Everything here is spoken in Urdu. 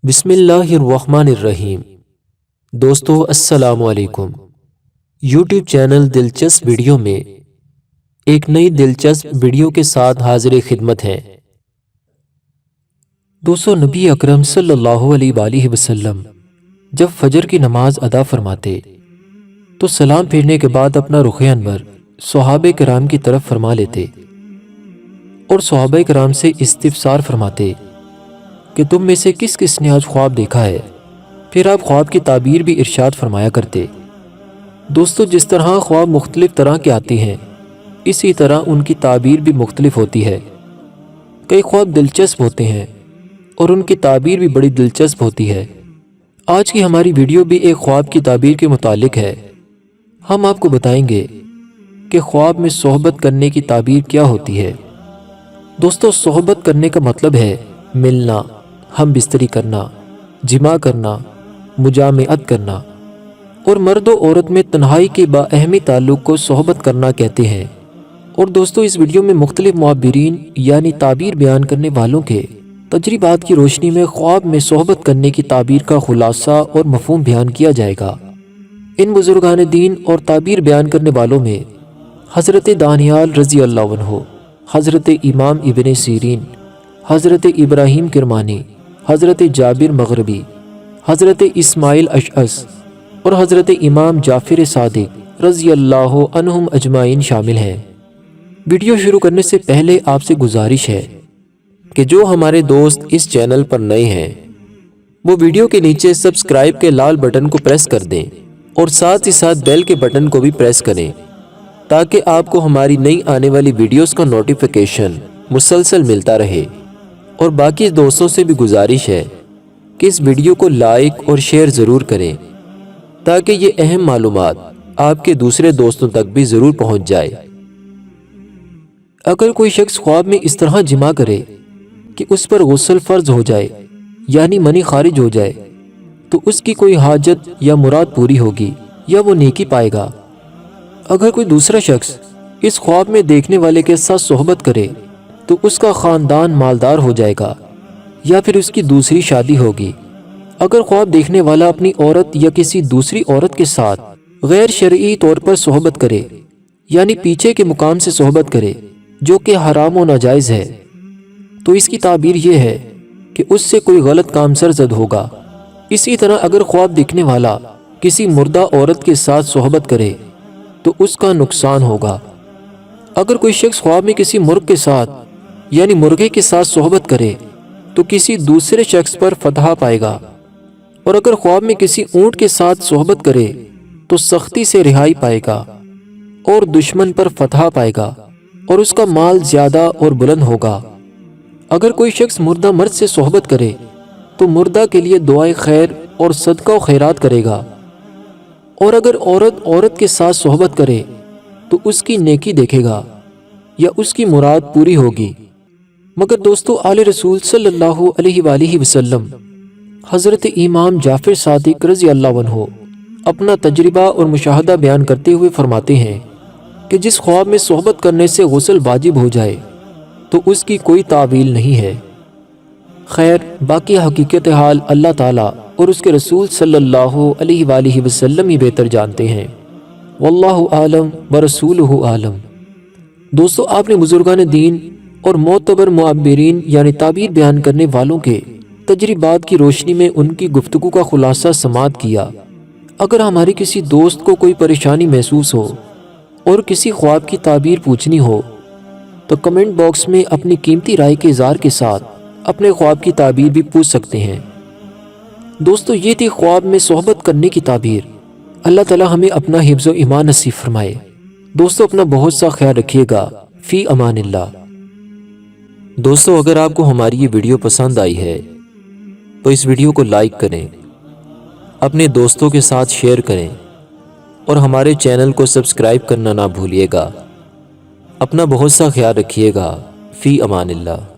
بسم اللہ الرحمن الرحیم۔ دوستو السلام علیکم۔ یوٹیوب چینل دلچسپ ویڈیو میں ایک نئی دلچسپ ویڈیو کے ساتھ حاضر خدمت ہیں۔ دوستو، نبی اکرم صلی اللہ علیہ وآلہ وسلم جب فجر کی نماز ادا فرماتے تو سلام پھیرنے کے بعد اپنا رخ انور صحابہ کرام کی طرف فرما لیتے اور صحابہ کرام سے استفسار فرماتے کہ تم میں سے کس کس نے آج خواب دیکھا ہے۔ پھر آپ خواب کی تعبیر بھی ارشاد فرمایا کرتے۔ دوستو، جس طرح خواب مختلف طرح کے آتے ہیں اسی طرح ان کی تعبیر بھی مختلف ہوتی ہے۔ کئی خواب دلچسپ ہوتے ہیں اور ان کی تعبیر بھی بڑی دلچسپ ہوتی ہے۔ آج کی ہماری ویڈیو بھی ایک خواب کی تعبیر کے متعلق ہے۔ ہم آپ کو بتائیں گے کہ خواب میں صحبت کرنے کی تعبیر کیا ہوتی ہے۔ دوستو، صحبت کرنے کا مطلب ہے ملنا، ہم بستری کرنا، جماع کرنا، مجامعت کرنا، اور مرد و عورت میں تنہائی کے بااہمی تعلق کو صحبت کرنا کہتے ہیں۔ اور دوستو، اس ویڈیو میں مختلف معبرین یعنی تعبیر بیان کرنے والوں کے تجربات کی روشنی میں خواب میں صحبت کرنے کی تعبیر کا خلاصہ اور مفہوم بیان کیا جائے گا۔ ان بزرگان دین اور تعبیر بیان کرنے والوں میں حضرت دانیال رضی اللہ عنہ، حضرت امام ابن سیرین، حضرت ابراہیم کرمانی، حضرت جابر مغربی، حضرت اسماعیل اشعث اور حضرت امام جعفر صادق رضی اللہ عنہم اجمعین شامل ہیں۔ ویڈیو شروع کرنے سے پہلے آپ سے گزارش ہے کہ جو ہمارے دوست اس چینل پر نئے ہیں وہ ویڈیو کے نیچے سبسکرائب کے لال بٹن کو پریس کر دیں اور ساتھ ہی ساتھ بیل کے بٹن کو بھی پریس کریں تاکہ آپ کو ہماری نئی آنے والی ویڈیوز کا نوٹیفیکیشن مسلسل ملتا رہے۔ اور باقی دوستوں سے بھی گزارش ہے کہ اس ویڈیو کو لائک اور شیئر ضرور کریں تاکہ یہ اہم معلومات آپ کے دوسرے دوستوں تک بھی ضرور پہنچ جائے۔ اگر کوئی شخص خواب میں اس طرح جماع کرے کہ اس پر غسل فرض ہو جائے یعنی منی خارج ہو جائے تو اس کی کوئی حاجت یا مراد پوری ہوگی یا وہ نیکی پائے گا۔ اگر کوئی دوسرا شخص اس خواب میں دیکھنے والے کے ساتھ صحبت کرے تو اس کا خاندان مالدار ہو جائے گا یا پھر اس کی دوسری شادی ہوگی۔ اگر خواب دیکھنے والا اپنی عورت یا کسی دوسری عورت کے ساتھ غیر شرعی طور پر صحبت کرے یعنی پیچھے کے مقام سے صحبت کرے جو کہ حرام و ناجائز ہے تو اس کی تعبیر یہ ہے کہ اس سے کوئی غلط کام سرزد ہوگا۔ اسی طرح اگر خواب دیکھنے والا کسی مردہ عورت کے ساتھ صحبت کرے تو اس کا نقصان ہوگا۔ اگر کوئی شخص خواب میں کسی مرغ کے ساتھ یعنی مرغے کے ساتھ صحبت کرے تو کسی دوسرے شخص پر فتح پائے گا، اور اگر خواب میں کسی اونٹ کے ساتھ صحبت کرے تو سختی سے رہائی پائے گا اور دشمن پر فتح پائے گا اور اس کا مال زیادہ اور بلند ہوگا۔ اگر کوئی شخص مردہ مرد سے صحبت کرے تو مردہ کے لیے دعائے خیر اور صدقہ و خیرات کرے گا، اور اگر عورت کے ساتھ صحبت کرے تو اس کی نیکی دیکھے گا یا اس کی مراد پوری ہوگی۔ مگر دوستو، آل رسول صلی اللہ علیہ وآلہ وسلم حضرت امام جعفر صادق رضی اللہ عنہ اپنا تجربہ اور مشاہدہ بیان کرتے ہوئے فرماتے ہیں کہ جس خواب میں صحبت کرنے سے غسل واجب ہو جائے تو اس کی کوئی تعویل نہیں ہے۔ خیر، باقی حقیقت حال اللہ تعالیٰ اور اس کے رسول صلی اللہ علیہ وآلہ وسلم ہی بہتر جانتے ہیں۔ واللہ عالم ورسولہ عالم۔ دوستو، آپ نے بزرگان دین اور معتبر معبرین یعنی تعبیر بیان کرنے والوں کے تجربات کی روشنی میں ان کی گفتگو کا خلاصہ سماعت کیا۔ اگر ہماری کسی دوست کو کوئی پریشانی محسوس ہو اور کسی خواب کی تعبیر پوچھنی ہو تو کمنٹ باکس میں اپنی قیمتی رائے کے اظہار کے ساتھ اپنے خواب کی تعبیر بھی پوچھ سکتے ہیں۔ دوستو، یہ تھی خواب میں صحبت کرنے کی تعبیر۔ اللہ تعالی ہمیں اپنا حفظ و ایمان نصیب فرمائے۔ دوستو، اپنا بہت سا خیال رکھیے گا۔ فی امان اللہ۔ دوستو، اگر آپ کو ہماری یہ ویڈیو پسند آئی ہے تو اس ویڈیو کو لائک کریں، اپنے دوستوں کے ساتھ شیئر کریں اور ہمارے چینل کو سبسکرائب کرنا نہ بھولیے گا۔ اپنا بہت سا خیال رکھیے گا۔ فی امان اللہ۔